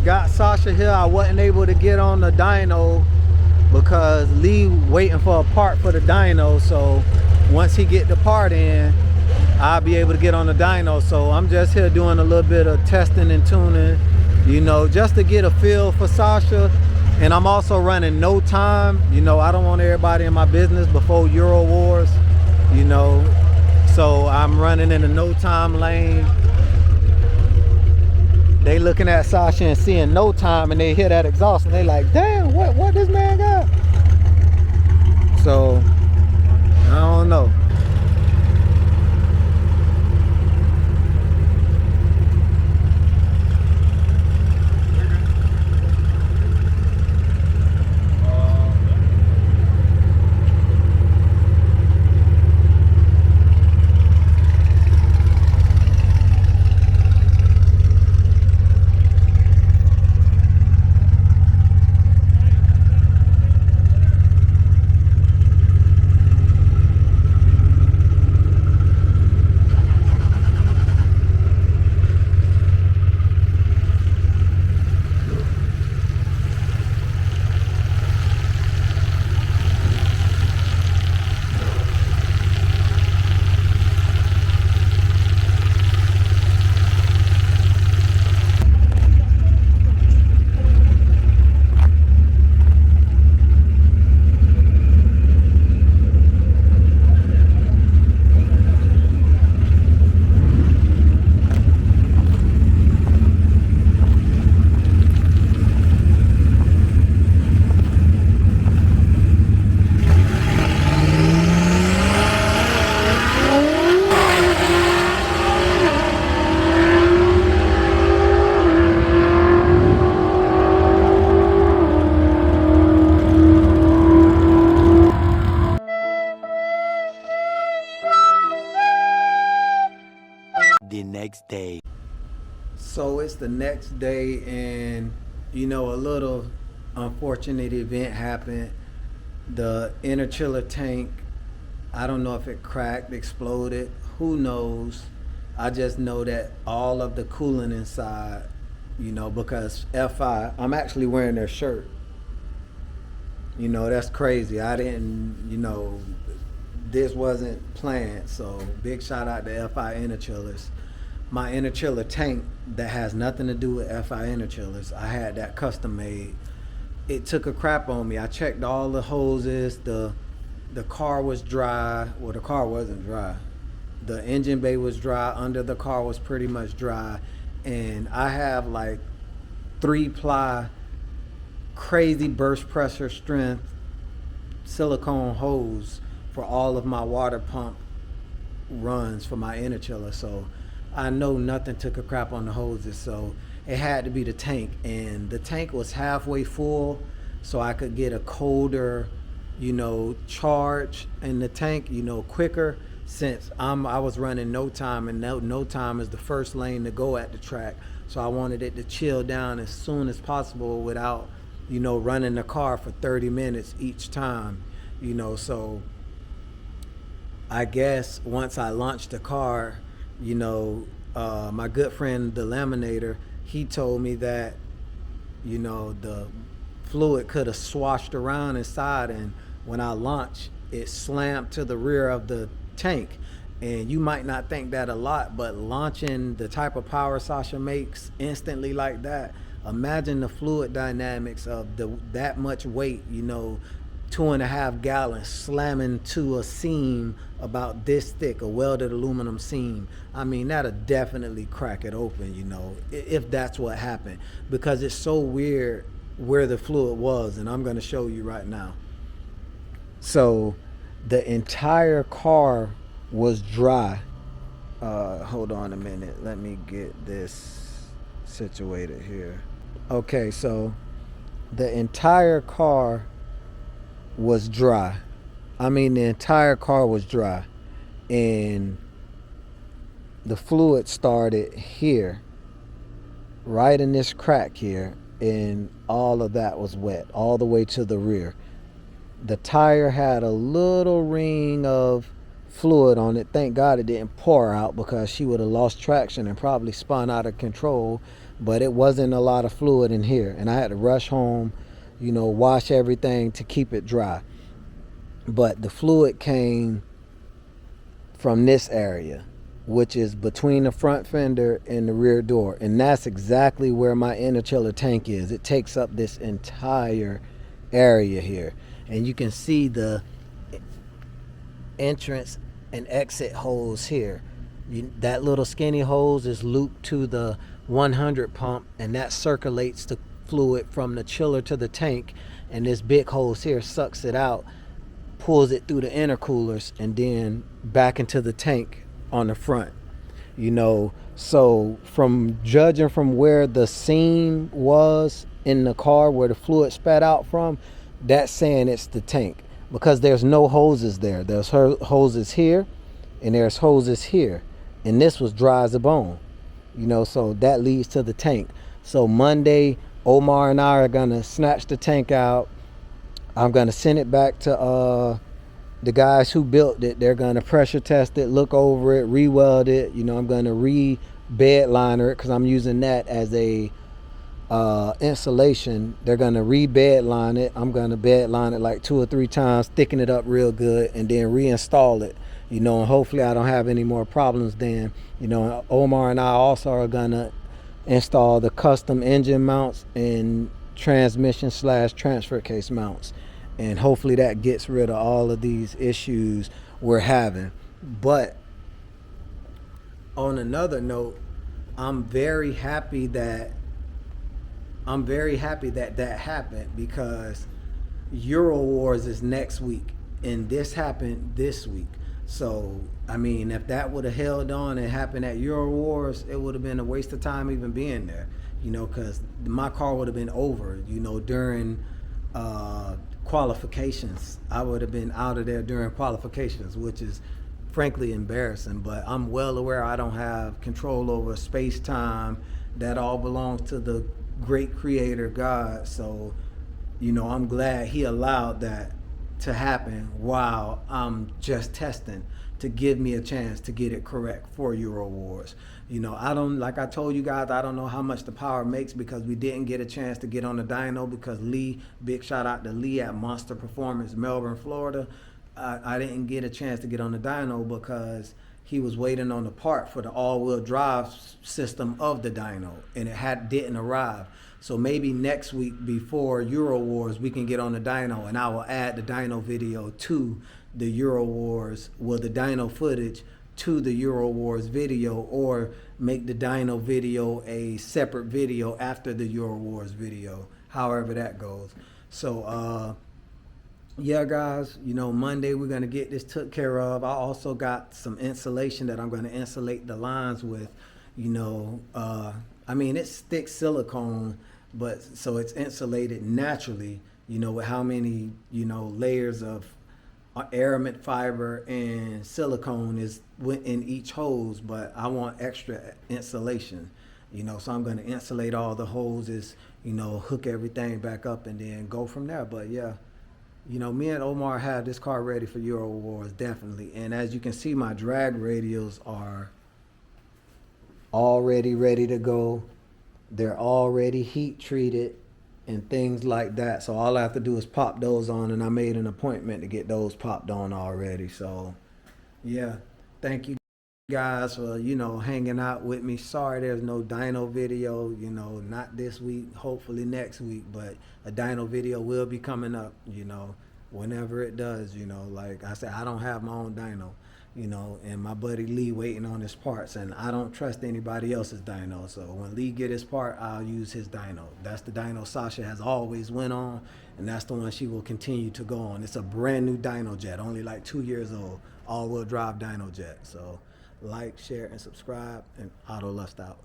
got Sasha here. I wasn't able to get on the dyno because Lee waiting for a part for the dyno. So once he get the part in, I'll be able to get on the dyno. So I'm just here doing a little bit of testing and tuning, you know, just to get a feel for Sasha. And I'm also running no time. You know, I don't want everybody in my business before Euro Wars, you know. So I'm running in a no time lane. They looking at Sasha and seeing no time, and they hear that exhaust and they like, damn, what this man got? So I don't know. The next day. So it's the next day, and you know, a little unfortunate event happened. The inner chiller tank, I don't know if it cracked, exploded, who knows. I just know that all of the coolant inside, you know, because FI, I'm actually wearing their shirt. You know, that's crazy. I didn't, you know, this wasn't planned. So big shout out to FI inner chillers. My inner chiller tank that has nothing to do with FI inner chillers, I had that custom made. It took a crap on me. I checked all the hoses. The car was dry. Well, the car wasn't dry. The engine bay was dry. Under the car was pretty much dry. And I have like 3-ply crazy burst pressure strength silicone hose for all of my water pump runs for my inner chiller. So I know nothing took a crap on the hoses, so it had to be the tank. And the tank was halfway full, so I could get a colder, you know, charge in the tank, you know, quicker, since I was running no time, and no time is the first lane to go at the track. So I wanted it to chill down as soon as possible without, you know, running the car for 30 minutes each time, you know. So I guess once I launched the car, you know, my good friend, the laminator, he told me that, you know, the fluid could have swashed around inside, and when I launched, it slammed to the rear of the tank. And you might not think that a lot, but launching the type of power Sasha makes instantly like that, imagine the fluid dynamics of that much weight, you know, 2.5 gallons slamming to a seam about this thick, a welded aluminum seam. I mean, that'll definitely crack it open, you know, if that's what happened, because it's so weird where the fluid was, and I'm gonna show you right now. So the entire car was dry. Hold on a minute, let me get this situated here. Okay, so the entire car was dry. I mean, the entire car was dry, and the fluid started here, right in this crack here, and all of that was wet all the way to the rear. The tire had a little ring of fluid on it. Thank God it didn't pour out, because she would have lost traction and probably spun out of control. but it wasn't a lot of fluid in here, and I had to rush home, wash everything to keep it dry. But the fluid came from this area, which is between the front fender and the rear door, and that's exactly where my inner chiller tank is. It takes up this entire area here, and you can see the entrance and exit hose here. That little skinny hose is looped to the 100 pump, and that circulates the fluid from the chiller to the tank, and this big hose here sucks it out, pulls it through the intercoolers, and then back into the tank on the front. So from judging from where the seam was in the car where the fluid spat out from, that's saying it's the tank, because there's no hoses there. There's hoses here and there's hoses here, and this was dry as a bone, so that leads to the tank. So Monday, Omar and I are gonna snatch the tank out. I'm gonna send it back to the guys who built it. They're gonna pressure test it, look over it, re-weld it. I'm gonna re-bed liner it, because I'm using that as a insulation. They're gonna re-bed line it. I'm gonna bed line it like 2 or 3 times, thicken it up real good, and then reinstall it. And hopefully I don't have any more problems then. Omar and I also are gonna install the custom engine mounts and transmission/transfer case mounts, and hopefully that gets rid of all of these issues we're having. But on another note, I'm very happy that that happened, because Euro Wars is next week, and this happened this week. So if that would have held on and happened at Euro Wars, it would have been a waste of time even being there, because my car would have been over, during qualifications. I would have been out of there during qualifications, which is frankly embarrassing. But I'm well aware I don't have control over space-time. That all belongs to the great creator God. So I'm glad he allowed that to happen while I'm just testing, to give me a chance to get it correct for Euro Wars. Like I told you guys, I don't know how much the power makes, because we didn't get a chance to get on the dyno, because Lee, big shout out to Lee at Monster Performance, Melbourne, Florida. I didn't get a chance to get on the dyno because he was waiting on the part for the all-wheel drive system of the dyno, and it didn't arrive. So maybe next week before Euro Wars, we can get on the dyno, and I will add the dyno video to the Euro Wars, the dyno footage to the Euro Wars video, or make the dyno video a separate video after the Euro Wars video, however that goes. So yeah guys, Monday we're going to get this took care of. I also got some insulation that I'm going to insulate the lines with. It's thick silicone, but so it's insulated naturally, with how many layers of aramid fiber and silicone is in each hose. But I want extra insulation, so I'm going to insulate all the hoses, hook everything back up, and then go from there. But yeah, me and Omar have this car ready for Euro Wars, definitely. And as you can see, my drag radials are already ready to go. They're already heat treated and things like that. So all I have to do is pop those on, and I made an appointment to get those popped on already. So yeah, thank you guys for, hanging out with me. Sorry there's no dyno video, not this week, hopefully next week, but a dyno video will be coming up, whenever it does. Like I said, I don't have my own dyno, and my buddy Lee waiting on his parts, and I don't trust anybody else's dyno. So when Lee get his part, I'll use his dyno. That's the dyno Sasha has always went on, and that's the one she will continue to go on. It's a brand new dyno jet, only like 2 years old, all-wheel drive dyno jet. So like, share, and subscribe, and AutoLust out.